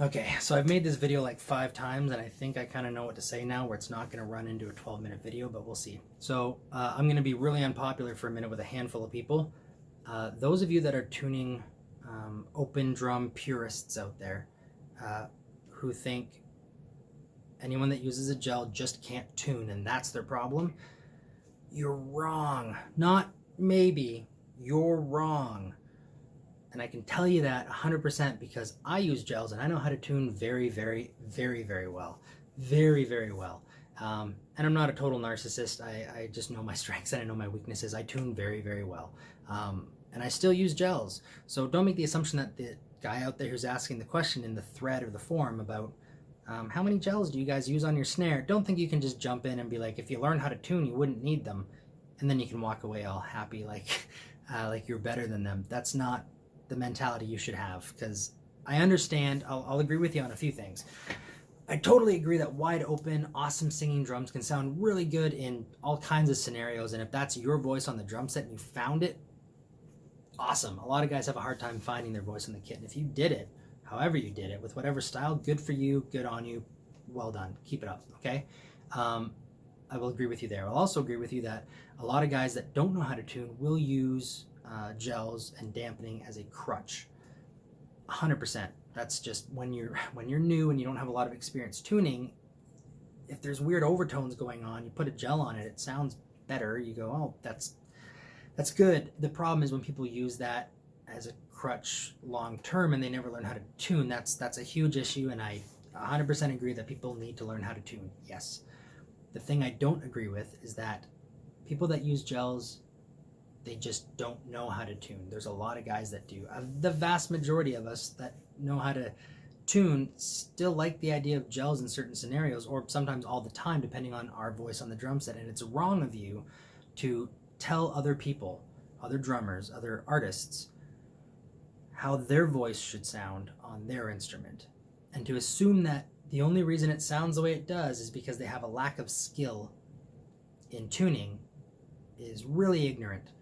Okay, so I've made this video like 5 times, and I think I kind of know what to say now, where it's not going to run into a 12-minute video, but we'll see. So I'm going to be really unpopular for a minute with a handful of people. Those of you that are tuning open drum purists out there who think anyone that uses a gel just can't tune and that's their problem, you're wrong. Not maybe, you're wrong. And I can tell you that 100% because I use gels and I know how to tune very, very, very, very well. Very, very well. And I'm not a total narcissist. I just know my strengths and I know my weaknesses. I tune very, very well. And I still use gels. So don't make the assumption that the guy out there who's asking the question in the thread or the forum about how many gels do you guys use on your snare, don't think you can just jump in and be like, if you learn how to tune, you wouldn't need them. And then you can walk away all happy like you're better than them. That's not the mentality you should have, because I understand, I'll agree with you on a few things. I totally agree that wide open, awesome singing drums can sound really good in all kinds of scenarios, and if that's your voice on the drum set and you found it, awesome. A lot of guys have a hard time finding their voice in the kit, and if you did it, however you did it, with whatever style, good for you, good on you, well done, keep it up, okay? I will agree with you there. I'll also agree with you that a lot of guys that don't know how to tune will use gels and dampening as a crutch. 100%. That's just when you're new and you don't have a lot of experience tuning. If there's weird overtones going on, you put a gel on it, it sounds better. You go, oh, that's good. The problem is when people use that as a crutch long term and they never learn how to tune. That's a huge issue, and I 100% agree that people need to learn how to tune. Yes. The thing I don't agree with is that people that use gels, they just don't know how to tune. There's a lot of guys that do. The vast majority of us that know how to tune still like the idea of gels in certain scenarios, or sometimes all the time, depending on our voice on the drum set. And it's wrong of you to tell other people, other drummers, other artists, how their voice should sound on their instrument. And to assume that the only reason it sounds the way it does is because they have a lack of skill in tuning is really ignorant.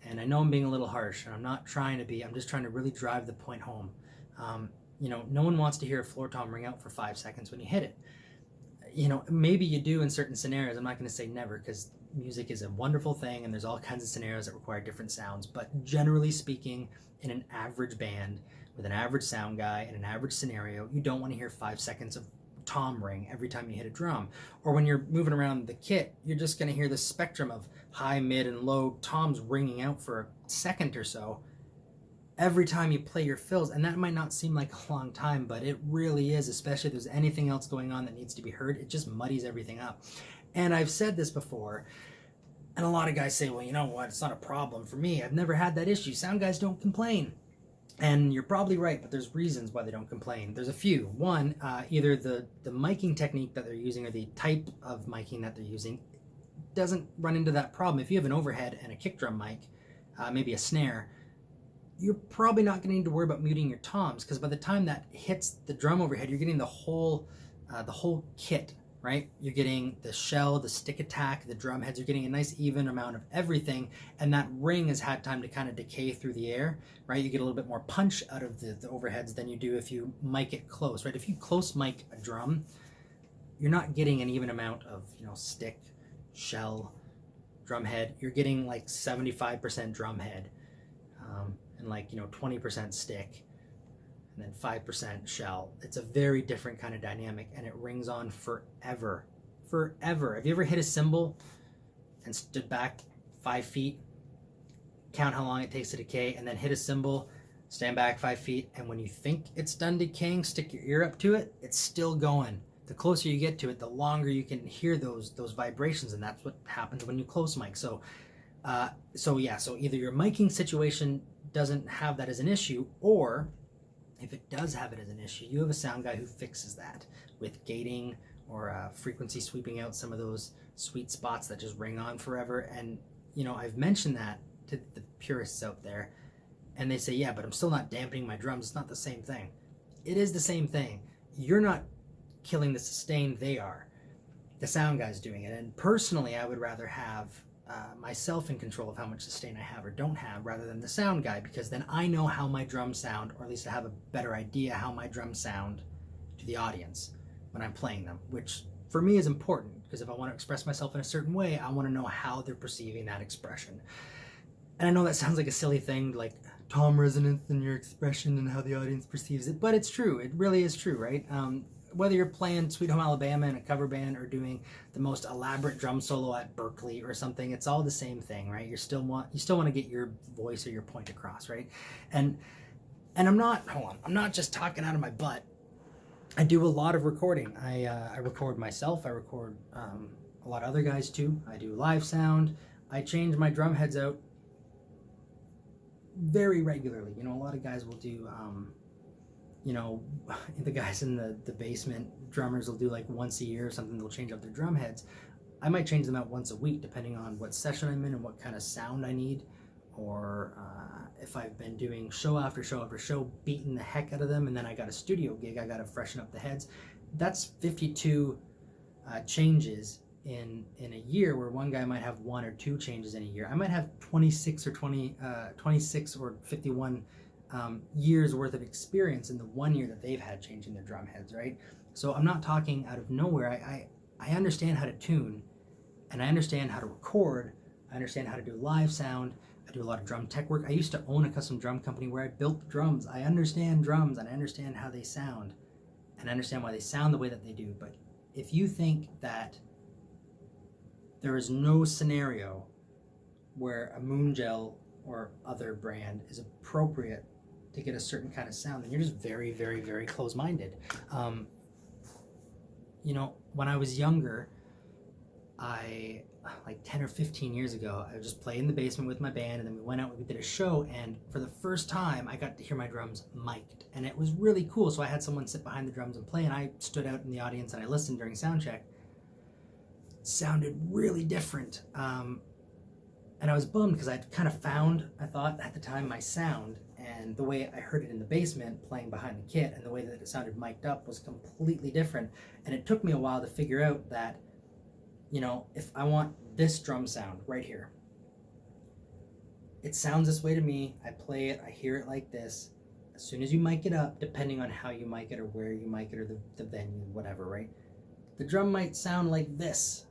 And I know I'm being a little harsh, and I'm not trying to be. I'm just trying to really drive the point home. No one wants to hear a floor tom ring out for 5 seconds when you hit it. Maybe you do in certain scenarios. I'm not going to say never, because music is a wonderful thing, and there's all kinds of scenarios that require different sounds. But generally speaking, in an average band, with an average sound guy, in an average scenario, you don't want to hear 5 seconds of tom ring every time you hit a drum. Or when you're moving around the kit, you're just going to hear the spectrum of high, mid, and low toms ringing out for a second or so every time you play your fills. And that might not seem like a long time, but it really is, especially if there's anything else going on that needs to be heard. It just muddies everything up. And I've said this before, and a lot of guys say, well, you know what, it's not a problem for me. I've never had that issue. Sound guys don't complain. And you're probably right, but there's reasons why they don't complain. There's a few. One, either the miking technique that they're using or the type of miking that they're using doesn't run into that problem. If you have an overhead and a kick drum mic, maybe a snare, you're probably not going to need to worry about muting your toms, because by the time that hits the drum overhead, you're getting the whole kit, right? You're getting the shell, the stick attack, the drum heads. You're getting a nice even amount of everything, and that ring has had time to kind of decay through the air, right? You get a little bit more punch out of the overheads than you do if you mic it close, right? If you close mic a drum, you're not getting an even amount of stick, shell, drum head. You're getting like 75% drum head, and 20% stick, and then 5% shell. It's a very different kind of dynamic, and it rings on forever. Forever. Have you ever hit a cymbal and stood back 5 feet, count how long it takes to decay, and then hit a cymbal, stand back 5 feet, and when you think it's done decaying, stick your ear up to it, it's still going. The closer you get to it, the longer you can hear those vibrations, and that's what happens when you close mic. So either your miking situation doesn't have that as an issue, or if it does have it as an issue, you have a sound guy who fixes that with gating or frequency sweeping out some of those sweet spots that just ring on forever. And I've mentioned that to the purists out there, and they say, yeah, but I'm still not dampening my drums. It's not the same thing. It is the same thing. You're not killing the sustain, they are. The sound guy's doing it. And personally, I would rather have myself in control of how much sustain I have or don't have, rather than the sound guy, because then I know how my drums sound, or at least I have a better idea how my drums sound to the audience when I'm playing them, which for me is important, because if I want to express myself in a certain way, I want to know how they're perceiving that expression. And I know that sounds like a silly thing, like tone resonance in your expression and how the audience perceives it, but it's true. It really is true, right? Whether you're playing Sweet Home Alabama in a cover band or doing the most elaborate drum solo at Berkeley or something, it's all the same thing, right? You still want to get your voice or your point across, right? And I'm not just talking out of my butt. I do a lot of recording. I record myself. I record a lot of other guys too. I do live sound. I change my drum heads out very regularly. You know, a lot of guys will do, you know, the guys in the basement, drummers will do like once a year or something. They'll change up their drum heads. I might change them out once a week, depending on what session I'm in and what kind of sound I need, or if I've been doing show after show after show, beating the heck out of them, and then I got a studio gig, I got to freshen up the heads. That's 52 changes in a year, where one guy might have 1 or 2 changes in a year. I might have 26 or 51 years worth of experience in the 1 year that they've had changing their drum heads, right? So I'm not talking out of nowhere. I understand how to tune, and I understand how to record. I understand how to do live sound. I do a lot of drum tech work. I used to own a custom drum company where I built drums. I understand drums, and I understand how they sound, and I understand why they sound the way that they do. But if you think that there is no scenario where a Moongel or other brand is appropriate to get a certain kind of sound, then you're just very, very, very close-minded. You know, when I was younger, like 10 or 15 years ago, I would just play in the basement with my band, and then we went out and we did a show, and for the first time I got to hear my drums mic'd, and it was really cool. So I had someone sit behind the drums and play, and I stood out in the audience and I listened during sound check. It sounded really different, and I was bummed because I'd kind of found, I thought at the time, my sound, and the way I heard it in the basement playing behind the kit and the way that it sounded mic'd up was completely different. And it took me a while to figure out that, you know, if I want this drum sound right here, it sounds this way to me, I play it, I hear it like this. As soon as you mic it up, depending on how you mic it or where you mic it or the venue, whatever, right? The drum might sound like this.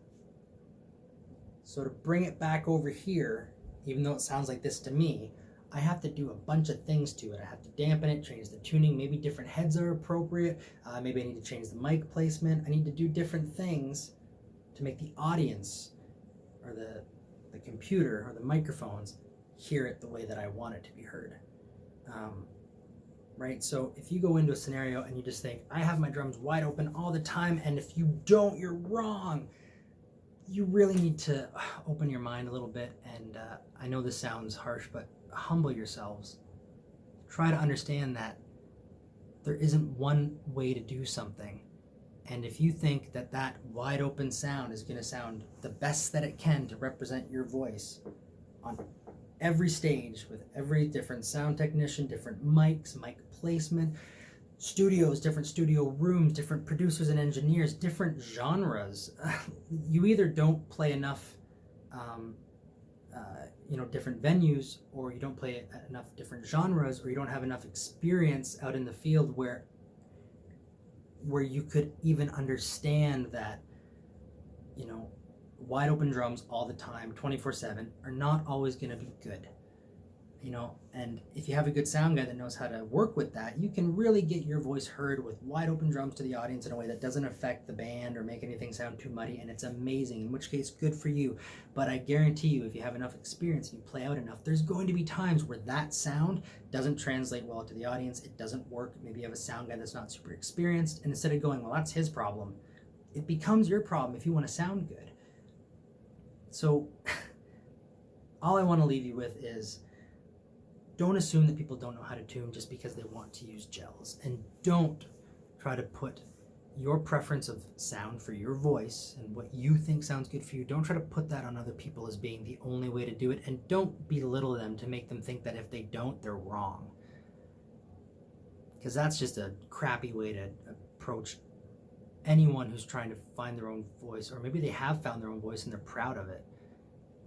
So to bring it back over here, even though it sounds like this to me, I have to do a bunch of things to it. I have to dampen it, change the tuning, maybe different heads are appropriate, maybe I need to change the mic placement. I need to do different things to make the audience or the computer or the microphones hear it the way that I want it to be heard. Right? So if you go into a scenario and you just think, I have my drums wide open all the time, and if you don't, you're wrong. You really need to open your mind a little bit, and I know this sounds harsh, but humble yourselves. Try to understand that there isn't one way to do something. And if you think that that wide open sound is going to sound the best that it can to represent your voice on every stage with every different sound technician, different mics, mic placement, studios, different studio rooms, different producers and engineers, different genres, you either don't play enough different venues, or you don't play enough different genres, or you don't have enough experience out in the field where you could even understand that, you know, wide open drums all the time, 24/7, are not always going to be good. You know, and if you have a good sound guy that knows how to work with that, you can really get your voice heard with wide open drums to the audience in a way that doesn't affect the band or make anything sound too muddy, and it's amazing, in which case, good for you. But I guarantee you, if you have enough experience and you play out enough, there's going to be times where that sound doesn't translate well to the audience, it doesn't work. Maybe you have a sound guy that's not super experienced, and instead of going, well, that's his problem, it becomes your problem if you want to sound good. So all I want to leave you with is, don't assume that people don't know how to tune just because they want to use gels. And don't try to put your preference of sound for your voice and what you think sounds good for you, don't try to put that on other people as being the only way to do it. And don't belittle them to make them think that if they don't, they're wrong. Because that's just a crappy way to approach anyone who's trying to find their own voice, or maybe they have found their own voice and they're proud of it.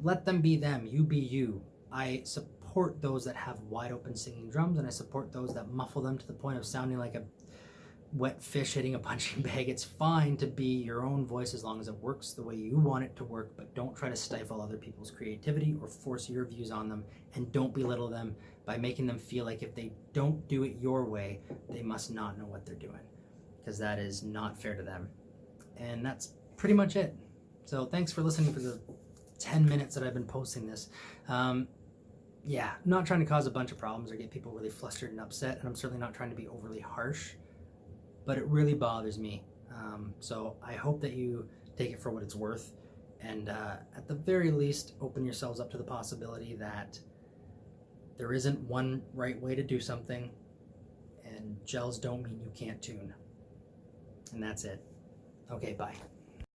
Let them be them, you be you. I support those that have wide open singing drums, and I support those that muffle them to the point of sounding like a wet fish hitting a punching bag. It's fine to be your own voice as long as it works the way you want it to work, but don't try to stifle other people's creativity or force your views on them, and don't belittle them by making them feel like if they don't do it your way, they must not know what they're doing, because that is not fair to them. And that's pretty much it. So thanks for listening for the 10 minutes that I've been posting this. Yeah, not trying to cause a bunch of problems or get people really flustered and upset, and I'm certainly not trying to be overly harsh, but it really bothers me. So I hope that you take it for what it's worth, and at the very least, open yourselves up to the possibility that there isn't one right way to do something, and gels don't mean you can't tune. And that's it. Okay, bye.